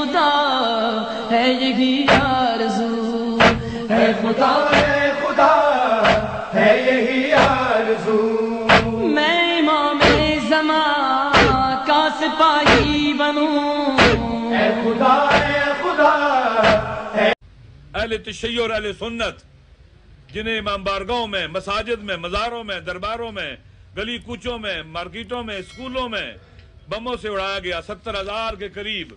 خدا ہے یہی آرزو، ہے خدا ہے یہی آرزو، میں امام زمان کا سپاہی بنوں، ہے خدا ہے اہل تشیع اور اہل سنت جنہیں امام بارگاہوں میں، مساجد میں، مزاروں میں، درباروں میں، گلی کوچوں میں، مارکیٹوں میں، اسکولوں میں بموں سے اڑایا گیا، 70,000 کے قریب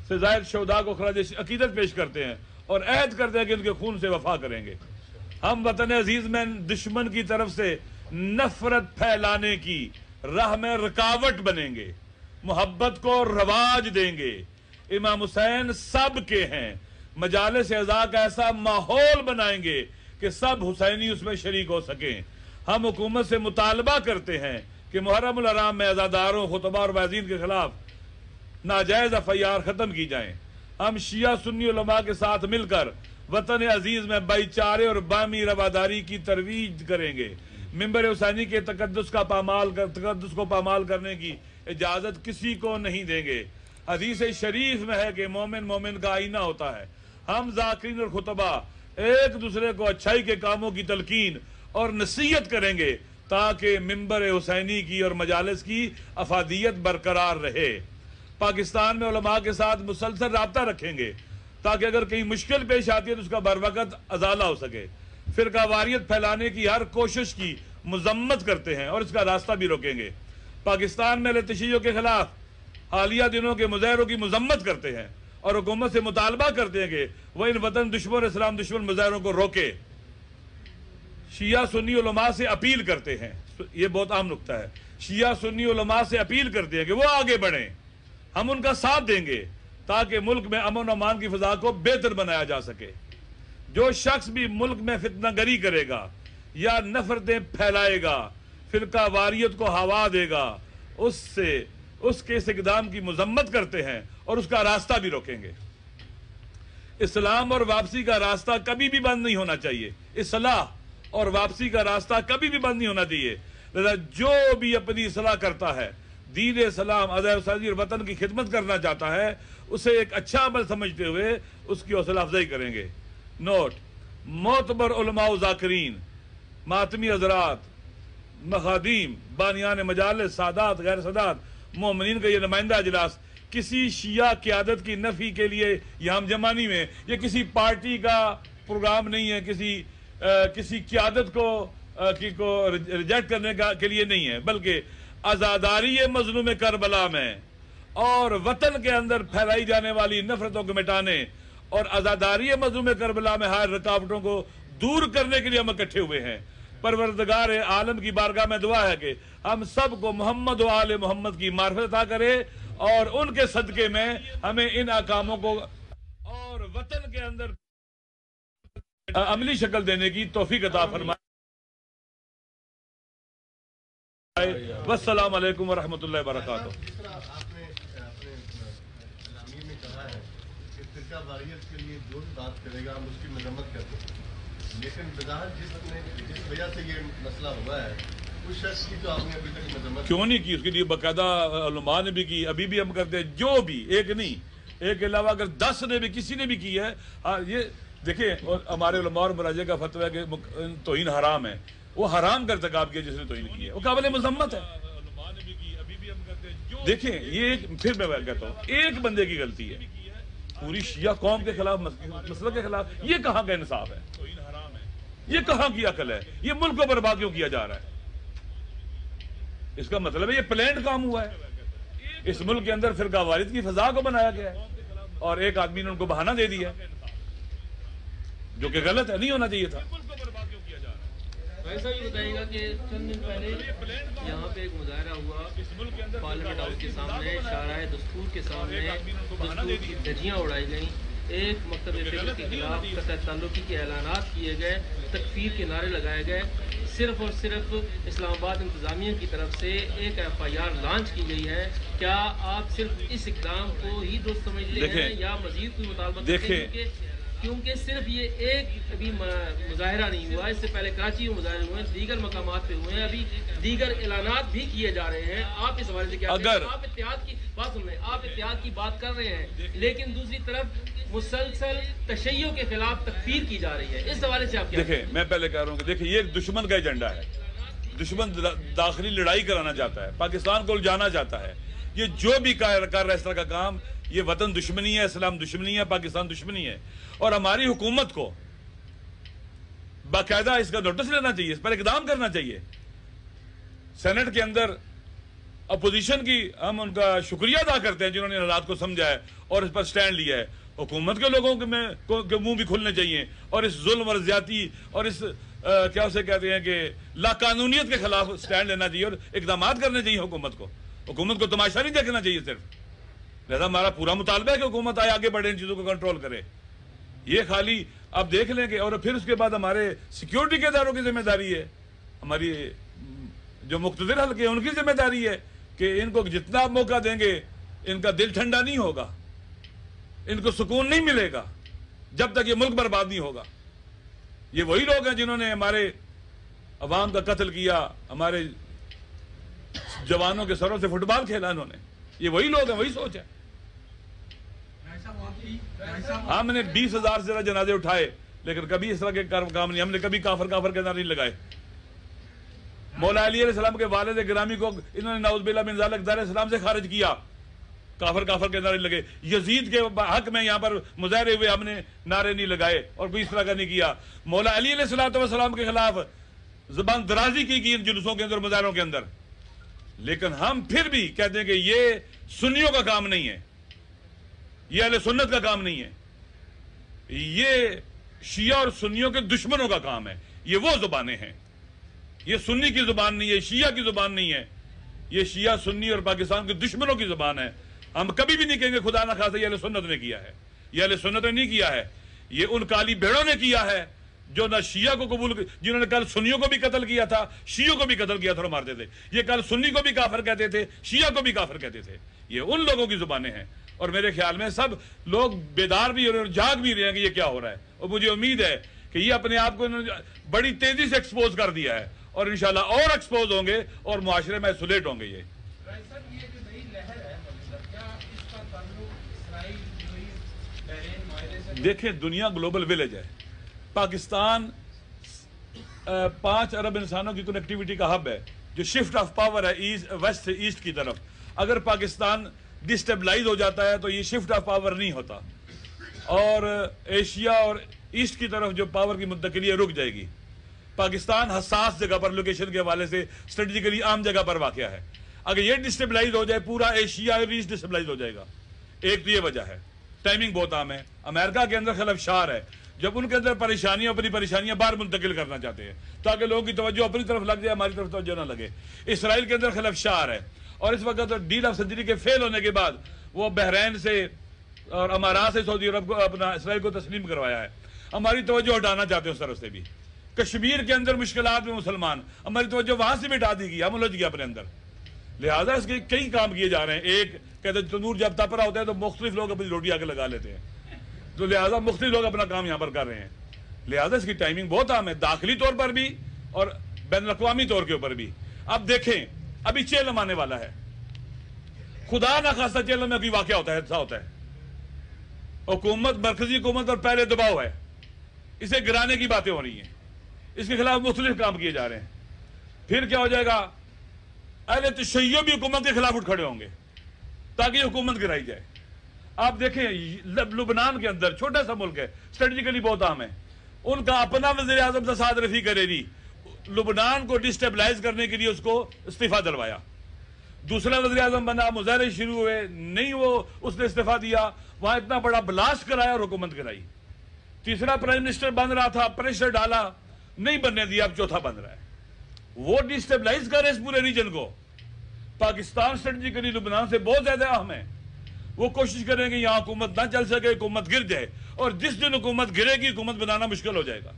سے زائد شہداء کو خراج عقیدت پیش کرتے ہیں اور عہد کرتے ہیں کہ ان کے خون سے وفا کریں گے۔ ہم وطن عزیز میں دشمن کی طرف سے نفرت پھیلانے کی راہ میں رکاوٹ بنیں گے، محبت کو رواج دیں گے۔ امام حسین سب کے ہیں، مجالس اعزاء کا ایسا ماحول بنائیں گے کہ سب حسینی اس میں شریک ہو سکیں۔ ہم حکومت سے مطالبہ کرتے ہیں کہ محرم الحرام میں عزاداروں، خطباء اور واعظین کے خلاف ناجائز FIR ختم کی جائیں۔ ہم شیعہ سنی علماء کے ساتھ مل کر وطن عزیز میں بھائی چارے اور باہمی رواداری کی ترویج کریں گے۔ ممبر حسینی کے تقدس کو پامال کرنے کی اجازت کسی کو نہیں دیں گے۔ حدیث شریف میں ہے کہ مومن مومن کا آئینہ ہوتا ہے۔ ہم ذاکرین اور خطباء ایک دوسرے کو اچھائی کے کاموں کی تلقین اور نصیحت کریں گے تاکہ ممبر حسینی کی اور مجالس کی افادیت برقرار رہے۔ پاکستان میں علماء کے ساتھ مسلسل رابطہ رکھیں گے تاکہ اگر کہیں مشکل پیش آتی ہے تو اس کا بر وقت ازالہ ہو سکے۔ فرقہ واریت پھیلانے کی ہر کوشش کی مذمت کرتے ہیں اور اس کا راستہ بھی روکیں گے۔ پاکستان میں اہل تشیع کے خلاف حالیہ دنوں کے مظاہروں کی مذمت کرتے ہیں اور حکومت سے مطالبہ کرتے ہیں کہ وہ ان وطن دشمن اسلام دشمن مظاہروں کو روکے۔ شیعہ سنی علماء سے اپیل کرتے ہیں، یہ بہت عام نکتہ ہے، شیعہ سنی علماء سے اپیل کرتے ہیں کہ وہ آگے بڑھیں، ہم ان کا ساتھ دیں گے تاکہ ملک میں امن و امان کی فضا کو بہتر بنایا جا سکے۔ جو شخص بھی ملک میں فتنہ گری کرے گا یا نفرتیں پھیلائے گا، فرقہ واریت کو ہوا دے گا، اس کے اس اقدام کی مذمت کرتے ہیں اور اس کا راستہ بھی روکیں گے۔ اسلام اور واپسی کا راستہ کبھی بھی بند نہیں ہونا چاہیے، اصلاح اور واپسی کا راستہ کبھی بھی بند نہیں ہونا چاہیے۔ لہذا جو بھی اپنی اصلاح کرتا ہے، دین اسلام، ادائے سازی اور وطن کی خدمت کرنا چاہتا ہے، اسے ایک اچھا عمل سمجھتے ہوئے اس کی حوصلہ افزائی کریں گے۔ نوٹ: معتبر علماء و ذاکرین، ماتمی حضرات، مخادیم، بانیان مجالس، سادات، غیر سادات، مومنین کا یہ نمائندہ اجلاس کسی شیعہ قیادت کی نفی کے لیے یا ہم جمانی میں یہ کسی پارٹی کا پروگرام نہیں ہے، کسی قیادت کو ریجیکٹ کرنے کے لیے نہیں ہے، بلکہ عزاداری مظلوم کربلا میں اور وطن کے اندر پھیلائی جانے والی نفرتوں کو مٹانے اور عزاداری مظلوم کربلا میں ہر رکاوٹوں کو دور کرنے کے لیے ہم اکٹھے ہوئے ہیں۔ پروردگار عالم کی بارگاہ میں دعا ہے کہ ہم سب کو محمد و آل محمد کی معرفت عطا کرے اور ان کے صدقے میں ہمیں ان احکاموں کو اور وطن کے اندر عملی شکل دینے کی توفیق عطا فرمائے۔ والسلام علیکم ورحمۃ اللہ وبرکاتہ۔ آپ نے اپنے اعلامیے میں کہا ہے کہ فرقہ واریت کے لیے جو بھی بات کرے گا ہم اس کی مذمت کرتے ہیں، لیکن بظاہر جس وجہ سے یہ مسئلہ ہوا ہے اس شخص کی تو آپ نے ابھی تک مذمت کیوں نہیں کی؟ اس کے لیے باقاعدہ علماء نے بھی کی، ابھی بھی ہم کرتے ہیں، جو بھی ایک نہیں، ایک کے علاوہ اگر 10 نے بھی کسی نے بھی کی ہے۔ یہ دیکھیں ہمارے علماء اور مراجع کا فتویٰ ہے کہ توہین حرام ہے، وہ حرام کا ارتکاب کیا جس نے توہین کی ہے، وہ قابل مذمت ہے۔ دیکھیں یہ پھر میں کہتا ہوں ایک بندے کی غلطی ہے، پوری شیعہ قوم کے خلاف، مسلک کے خلاف، یہ کہاں کا انصاف ہے؟ یہ کہاں کی عقل ہے؟ یہ ملک کو برباد کیوں کیا جا رہا ہے؟ اس کا مطلب ہے یہ پلانڈ کام ہوا ہے، اس ملک کے اندر فرقہ واریت کی فضا کو بنایا گیا ہے اور ایک آدمی نے ان کو بہانہ دے دیا جو کہ غلط ہے، نہیں ہونا چاہیے تھا۔ ایسا بھی بتائیے گا کہ چند دن پہلے یہاں پہ ایک مظاہرہ ہوا پارلیمنٹ ہاؤس کے سامنے، شاہراہ دستور کے سامنے دستور کی دھجیاں اڑائی گئیں، ایک مکتب فکر کے خلاف قطع تعلقی کے اعلانات کیے گئے، تکفیر کے نعرے لگائے گئے، صرف اور صرف اسلام آباد انتظامیہ کی طرف سے ایک FIR لانچ کی گئی ہے۔ کیا آپ صرف اس اقدام کو ہی درست سمجھ لے ہیں یا مزید کوئی مطالبہ کرتے ہیں کہ کیونکہ صرف یہ ایک ابھی مظاہرہ نہیں ہوا، اس سے پہلے کراچی میں مظاہرے ہوئے ہیں، دیگر مقامات پہ ہوئے ہیں، ابھی دیگر اعلانات بھی کیے جا رہے ہیں. آپ اس حوالے سے کیا کہتے ہیں؟ آپ اتحاد کی بات سن رہے ہیں، آپ اتحاد کی بات کر رہے ہیں، لیکن دوسری طرف مسلسل تشیع کے خلاف تکفیر کی جا رہی ہے. اس حوالے سے آپ کیا دیکھیں؟ میں پہلے کہہ رہا ہوں کہ دیکھیں یہ ایک دشمن کا ایجنڈا ہے. دشمن داخلی لڑائی کرانا چاہتا ہے، پاکستان کو الجھانا چاہتا ہے. یہ جو بھی کر رہا ہے اس طرح کا کام، یہ وطن دشمنی ہے، اسلام دشمنی ہے، پاکستان دشمنی ہے. اور ہماری حکومت کو باقاعدہ اس کا نوٹس لینا چاہیے، اس پر اقدام کرنا چاہیے. سینٹ کے اندر اپوزیشن کی ہم ان کا شکریہ ادا کرتے ہیں جنہوں نے حالات کو سمجھا ہے اور اس پر سٹینڈ لیا ہے. حکومت کے لوگوں کے منہ بھی کھلنے چاہیے اور اس ظلم اور زیادتی اور اس کیا اسے کہتے ہیں کہ لا قانونیت کے خلاف سٹینڈ لینا چاہیے اور اقدامات کرنے چاہیے. حکومت کو تماشا نہیں دیکھنا چاہیے صرف. لہذا ہمارا پورا مطالبہ ہے کہ حکومت آگے بڑھے، ان چیزوں کو کنٹرول کرے. یہ خالی آپ دیکھ لیں کہ اور پھر اس کے بعد ہمارے سیکیورٹی کے اداروں کی ذمہ داری ہے، ہماری جو مقتدر حلقے ہیں ان کی ذمہ داری ہے کہ ان کو جتنا آپ موقع دیں گے ان کا دل ٹھنڈا نہیں ہوگا، ان کو سکون نہیں ملے گا جب تک یہ ملک برباد نہیں ہوگا. یہ وہی لوگ ہیں جنہوں نے ہمارے عوام کا قتل کیا، ہمارے جوانوں کے سروں سے فٹ بال کھیلا انہوں نے. یہ وہی لوگ ہیں، وہی سوچ ہے. ہم نے 20,000 سے زیادہ جنازے اٹھائے لیکن کبھی اس طرح کے کام نہیں، ہم نے کبھی کافر کے نعرے نہیں لگائے. مولا علی علیہ السلام کے والد گرامی کو انہوں نے نعوذ باللہ من ذالک دار اسلام سے خارج کیا، کافر کے نعرے لگے. یزید کے حق میں یہاں پر مظاہرے ہوئے، ہم نے نعرے نہیں لگائے اور کوئی اس طرح کا نہیں کیا. مولا علی علیہ السلام کے خلاف زبان درازی کی ان جلوسوں کے اندر، مظاہروں کے اندر. لیکن ہم پھر بھی کہتے ہیں کہ یہ سنیوں کا کام نہیں ہے، یہ اہل سنت کا کام نہیں ہے، یہ شیعہ اور سنیوں کے دشمنوں کا کام ہے. یہ وہ زبانیں ہیں، یہ سنی کی زبان نہیں ہے، شیعہ کی زبان نہیں ہے، یہ شیعہ سنی اور پاکستان کے دشمنوں کی زبان ہے. ہم کبھی بھی نہیں کہیں گے خدا نہ خواستہ یہ اہل سنت نے کیا ہے، یہ اہل سنت نے نہیں کیا ہے، یہ ان کالی بھیڑوں نے کیا ہے جو نہ شیعہ کو قبول، جنہوں نے کل سنیوں کو بھی قتل کیا تھا، شیعوں کو بھی قتل کیا تھا اور مارتے تھے. یہ کل سنی کو بھی کافر کہتے تھے، شیعہ کو بھی کافر کہتے تھے. یہ ان لوگوں کی زبانیں ہیں اور میرے خیال میں سب لوگ بیدار بھی ہو رہے ہیں اور جاگ بھی رہے ہیں کہ یہ کیا ہو رہا ہے. اور مجھے امید ہے کہ یہ اپنے آپ کو بڑی تیزی سے ایکسپوز کر دیا ہے اور انشاءاللہ اور ایکسپوز ہوں گے اور معاشرے میں ایسولیٹ ہوں گے. یہ دیکھیں دنیا گلوبل ویلیج ہے. پاکستان 5 ارب انسانوں کی کنیکٹیوٹی کا ہب ہے، جو شفٹ آف پاور ہے ویسٹ سے ایسٹ کی طرف. اگر پاکستان ڈسٹیبلائز ہو جاتا ہے تو یہ شفٹ آف پاور نہیں ہوتا اور ایشیا اور ایسٹ کی طرف جو پاور کی منتقلی ہے رک جائے گی. پاکستان حساس جگہ پر لوکیشن کے حوالے سے اسٹریٹجیکلی عام جگہ پر واقع ہے. اگر یہ ڈسٹیبلائز ہو جائے پورا ایشیا اور ایسٹ ڈسٹیبلائز ہو جائے گا. ایک تو یہ وجہ ہے. ٹائمنگ بہت عام ہے. امریکہ کے اندر خلفشار ہے، جب ان کے اندر اپنی پریشانیاں باہر منتقل کرنا چاہتے ہیں تاکہ لوگوں کی توجہ اپنی طرف لگ جائے، ہماری طرف توجہ نہ لگے. اسرائیل کے اندر خلفشار ہے اور اس وقت ڈیل آف سنچری کے فیل ہونے کے بعد وہ بحرین سے اور امارات سے سعودی عرب کو اپنا اسرائیل کو تسلیم کروایا ہے. ہماری توجہ ہٹانا چاہتے ہیں اس طرف سے بھی. کشمیر کے اندر مشکلات میں مسلمان، ہماری توجہ وہاں سے بھی ہٹا دی گئی، ہم الجھ گیا اپنے اندر. لہٰذا اس کے کئی کام کیے جا رہے ہیں. ایک کہتے ہیں تندور جب تپ رہا ہوتا ہے تو مختلف لوگ اپنی روٹی آگے لگا لیتے ہیں، تو لہٰذا مختلف لوگ اپنا کام یہاں پر کر رہے ہیں. لہٰذا اس کی ٹائمنگ بہت عام ہے، داخلی طور پر بھی اور بین الاقوامی طور کے اوپر بھی. اب دیکھیں ابھی چیلم آنے والا ہے، خدا نہ خواستہ چیلم میں کوئی واقعہ ہوتا ہے، ایسا ہوتا ہے، حکومت مرکزی حکومت اور پہلے دباؤ ہے، اسے گرانے کی باتیں ہو رہی ہیں، اس کے خلاف مختلف کام کیے جا رہے ہیں. پھر کیا ہو جائے گا؟ اہل تشیع بھی حکومت کے خلاف اٹھ کھڑے ہوں گے تاکہ حکومت گرائی جائے. آپ دیکھیں لبنان کے اندر چھوٹا سا ملک ہے، اسٹریٹجیکلی بہت عام ہے، ان کا اپنا وزیر اعظم تھا سعد رفیق حریری، لبنان کو ڈسٹیبلائز کرنے کے لیے اس کو استعفیٰ دلوایا. دوسرا وزیر اعظم بنا، مظاہرے شروع ہوئے، نہیں وہ اس نے استعفیٰ دیا، وہاں اتنا بڑا بلاسٹ کرایا اور حکومت گرائی. تیسرا پرائم منسٹر بن رہا تھا، پریشر ڈالا، نہیں بننے دیا، اب چوتھا بن رہا ہے. وہ ڈسٹیبلائز کر رہے اس پورے ریجن کو. پاکستان اسٹریٹجیکلی لبنان سے بہت زیادہ اہم ہے. وہ کوشش کریں گے یہاں حکومت نہ چل سکے، حکومت گر جائے، اور جس دن حکومت گرے گی حکومت بنانا مشکل ہو جائے گا.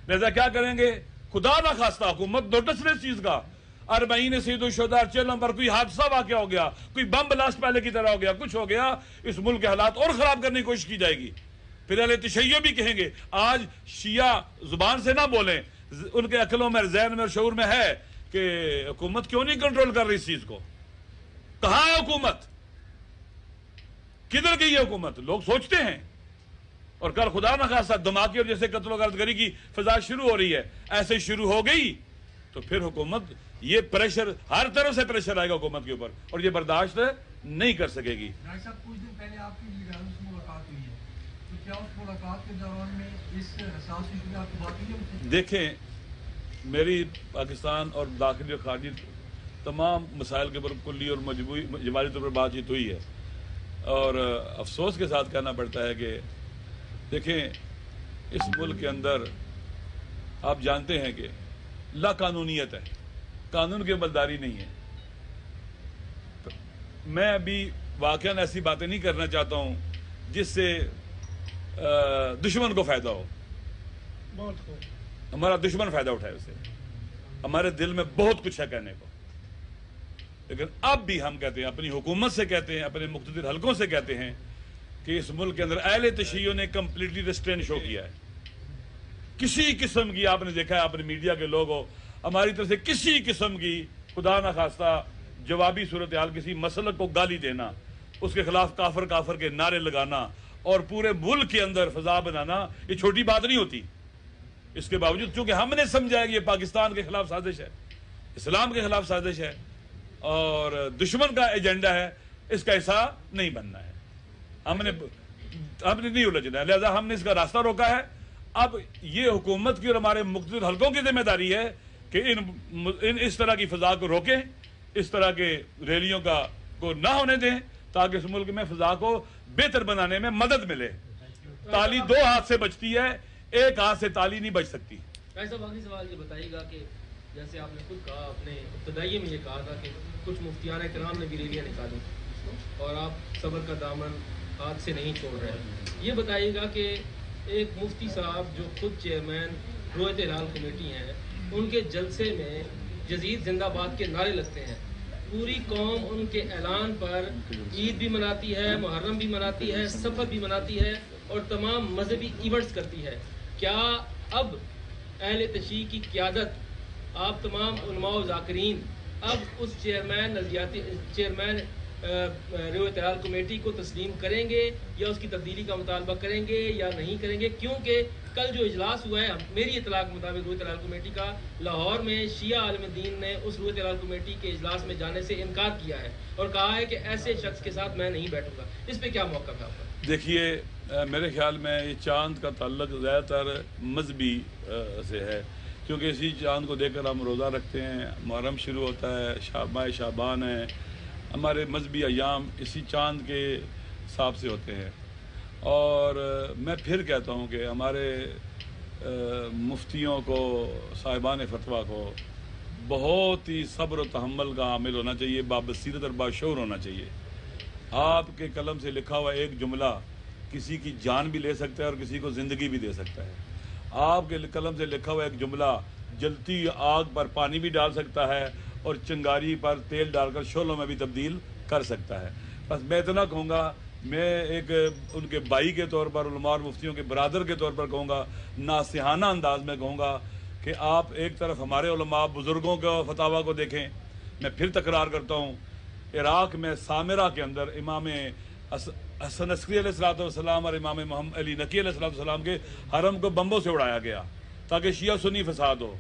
لہذا کیا کریں گے؟ خدا نہ خواستہ حکومت نوٹس لے اس چیز کا. 40 سید الشہداء چیلم پر کوئی حادثہ واقع ہو گیا، کوئی بم بلاسٹ پہلے کی طرح ہو گیا، کچھ ہو گیا، اس ملک کے حالات اور خراب کرنے کی کوشش کی جائے گی. پھر اہل تشیع بھی کہیں گے. آج شیعہ زبان سے نہ بولیں, ان کے عقلوں میں, ذہن میں اور شعور میں ہے کہ حکومت کیوں نہیں کنٹرول کر رہی اس چیز کو. کہاں ہے حکومت؟ کدھر گئی ہے حکومت؟ لوگ سوچتے ہیں. اور کل خدا نخواستہ دھماکے اور جیسے قتل و غارت گری کی فضا شروع ہو رہی ہے, ایسے شروع ہو گئی تو پھر حکومت, یہ پریشر, ہر طرف سے پریشر آئے گا حکومت کے اوپر, اور یہ برداشت نہیں کر سکے گی. ڈاکٹر صاحب, کچھ دن پہلے آپ کی لیڈروں سے ملاقات ہوئی ہے, تو کیا اس ملاقات کے دوران میں اس حساس ایشو میں آپ کی بات ہوئی ہے؟ دیکھیں, میری پاکستان اور داخلی اور خارجی تمام مسائل کے اوپر کلی اور جماعتی طور پر بات چیت ہوئی ہے. اور افسوس کے ساتھ کہنا پڑتا ہے کہ دیکھیں, اس ملک کے اندر آپ جانتے ہیں کہ لا قانونیت ہے, قانون کی عملداری نہیں ہے. میں ابھی واقعاً ایسی باتیں نہیں کرنا چاہتا ہوں جس سے دشمن کو فائدہ ہو. ہمارا دشمن فائدہ اٹھائے اسے. ہمارے دل میں بہت کچھ ہے کہنے کو, لیکن اب بھی ہم کہتے ہیں, اپنی حکومت سے کہتے ہیں, اپنے مقتدر حلقوں سے کہتے ہیں کہ اس ملک کے اندر اہل تشیع نے کمپلیٹلی ریسٹرین شو کیا ہے. کسی قسم کی, آپ نے دیکھا ہے, اپنے میڈیا کے لوگ ہو, ہماری طرف سے کسی قسم کی خدا نخواستہ جوابی صورتحال, کسی مسلک کو گالی دینا, اس کے خلاف کافر کافر کے نعرے لگانا اور پورے ملک کے اندر فضا بنانا, یہ چھوٹی بات نہیں ہوتی. اس کے باوجود چونکہ ہم نے سمجھا کہ یہ پاکستان کے خلاف سازش ہے, اسلام کے خلاف سازش ہے اور دشمن کا ایجنڈا ہے, اس کا حصہ نہیں بننا ہے, ہم نے نہیں الجھنا ہے, لہذا ہم نے اس کا راستہ روکا ہے. اب یہ حکومت کی اور ہمارے مقتدر حلقوں کی ذمہ داری ہے کہ اس طرح کی فضا کو روکیں, اس طرح کے ریلیوں کو نہ ہونے دیں, تاکہ اس ملک میں فضا کو بہتر بنانے میں مدد ملے. تالی دو ہاتھ سے بچتی ہے, ایک ہاتھ سے تالی نہیں بچ سکتی. ایسا باقی سوال یہ بتائیے گا کہ جیسے آپ نے خود کہا, اپنے ابتدائی میں یہ کہا تھا کہ کچھ مفتیان کرام نے بھی ریلیاں نکالی اور آپ صبر کا دامن ہاتھ سے نہیں چھوڑ رہے. یہ بتائیے گا کہ ایک مفتی صاحب جو خود چیئرمین رویت ہلال کمیٹی ہیں, ان کے جلسے میں جدید زندہ باد کے نعرے لگتے ہیں, پوری قوم ان کے اعلان پر عید بھی مناتی ہے, محرم بھی مناتی ہے, سفر بھی مناتی ہے اور تمام مذہبی ایونٹس کرتی ہے. کیا اب اہل تشیع کی قیادت, آپ تمام علماء و ذاکرین اب اس چیئرمین رویت ہلال کمیٹی کو تسلیم کریں گے یا اس کی تبدیلی کا مطالبہ کریں گے یا نہیں کریں گے؟ کیونکہ کل جو اجلاس ہوا ہے میری اطلاع کے مطابق رویت ہلال کمیٹی کا, لاہور میں شیعہ عالم دین نے اس رویت ہلال کمیٹی کے اجلاس میں جانے سے انکار کیا ہے اور کہا ہے کہ ایسے شخص کے ساتھ میں نہیں بیٹھوں گا. اس پہ کیا موقف ہے آپ کا؟ دیکھیے, میرے خیال میں یہ چاند کا تعلق زیادہ تر مذہبی سے ہے, کیونکہ اسی چاند کو دیکھ کر ہم روزہ رکھتے ہیں, محرم شروع ہوتا ہے, ماہ شعبان ہے, ہمارے مذہبی ایام اسی چاند کے حساب سے ہوتے ہیں. اور میں پھر کہتا ہوں کہ ہمارے مفتیوں کو, صاحبان فتویٰ کو بہت ہی صبر و تحمل کا عامل ہونا چاہیے, بابصیرت اور باشعور ہونا چاہیے. آپ کے قلم سے لکھا ہوا ایک جملہ کسی کی جان بھی لے سکتا ہے اور کسی کو زندگی بھی دے سکتا ہے. آپ کے قلم سے لکھا ہوا ایک جملہ جلتی آگ پر پانی بھی ڈال سکتا ہے اور چنگاری پر تیل ڈال کر شعلوں میں بھی تبدیل کر سکتا ہے. بس میں اتنا کہوں گا, میں ایک ان کے بھائی کے طور پر, علماء اور مفتیوں کے برادر کے طور پر کہوں گا, ناصحانہ انداز میں کہوں گا کہ آپ ایک طرف ہمارے علماء بزرگوں کا فتاویٰ کو دیکھیں. میں پھر تکرار کرتا ہوں, عراق میں سامرہ کے اندر امام حسن عسکری علیہ السلام اور امام محمد علی نقی علیہ السلام کے حرم کو بمبوں سے اڑایا گیا تاکہ شیعہ سنی فساد ہو.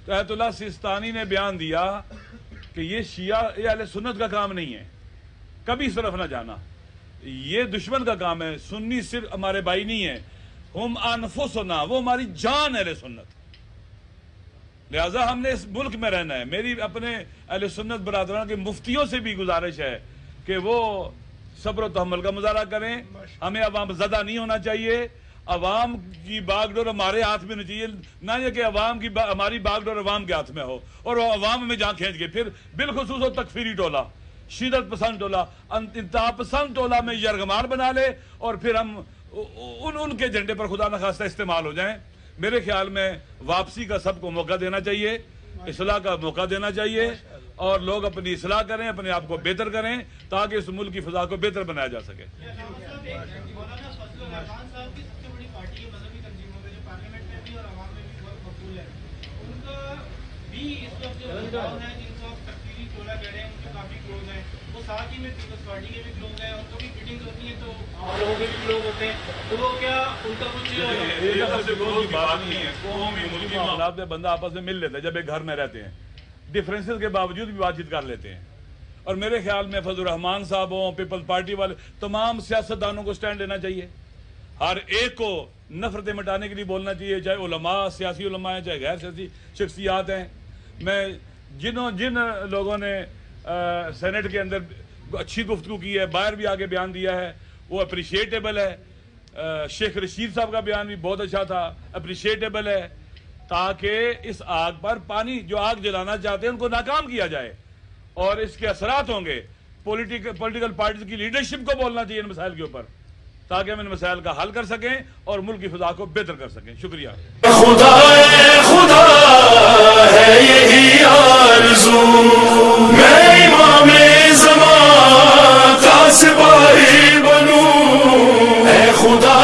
تو ایت اللہ سیستانی نے بیان دیا کہ یہ شیعہ, یہ اہل سنت کا کام نہیں ہے, کبھی اس طرف نہ جانا, یہ دشمن کا کام ہے. سنی صرف ہمارے بھائی نہیں ہیں, ہم انفسنا, وہ ہماری جان اہل سنت. لہذا ہم نے اس ملک میں رہنا ہے. میری اپنے اہل سنت برادران کے مفتیوں سے بھی گزارش ہے کہ وہ صبر و تحمل کا مظاہرہ کریں. ہمیں عوام زدہ نہیں ہونا چاہیے, عوام کی باغ ڈور ہمارے ہاتھ میں نہیں چاہیے, نہ یہ کہ ہماری باغ ڈور عوام کے ہاتھ میں ہو اور وہ عوام میں جہاں کھینچ گئے. پھر بالخصوص وہ تکفیری ٹولہ, شدت پسند ٹولہ, انتہا پسند ٹولہ میں یرغمال بنا لے اور پھر ہم ان کے جھنڈے پر خدا نخواستہ استعمال ہو جائیں. میرے خیال میں واپسی کا سب کو موقع دینا چاہیے, اصلاح کا موقع دینا چاہیے اور لوگ اپنی اصلاح کریں، اپنے آپ کو بہتر کریں تاکہ اس ملک کی فضا کو بہتر بنایا جا سکے۔ معاملات میں بندہ آپس میں مل لیتا ہے جب ایک گھر میں رہتے ہیں، ڈفرینسز کے باوجود بھی بات چیت کر لیتے ہیں، اور میرے خیال میں فضل الرحمان صاحب ہوں، پیپلز پارٹی والے، تمام سیاستدانوں کو سٹینڈ لینا چاہیے، ہر ایک کو نفرتیں مٹانے کے لیے بولنا چاہیے، چاہے علماء، سیاسی علماء ہیں، چاہے غیر سیاسی شخصیات ہیں۔ میں جن لوگوں نے سینٹ کے اندر اچھی گفتگو کی ہے، باہر بھی آگے بیان دیا ہے، وہ اپریشیٹیبل ہے۔ شیخ رشید صاحب کا بیان بھی بہت اچھا تھا، اپریشیٹیبل ہے، تاکہ اس آگ پر پانی، جو آگ جلانا چاہتے ہیں ان کو ناکام کیا جائے، اور اس کے اثرات ہوں گے۔ پولیٹیکل پارٹیز کی لیڈرشپ کو بولنا چاہیے ان مسائل کے اوپر، تاکہ ہم ان مسائل کا حل کر سکیں اور ملک کی فضا کو بہتر کر سکیں۔ شکریہ۔ خدا ہے یہی آرزو، میں امام زمان کا سپاہی بنوں، اے خدا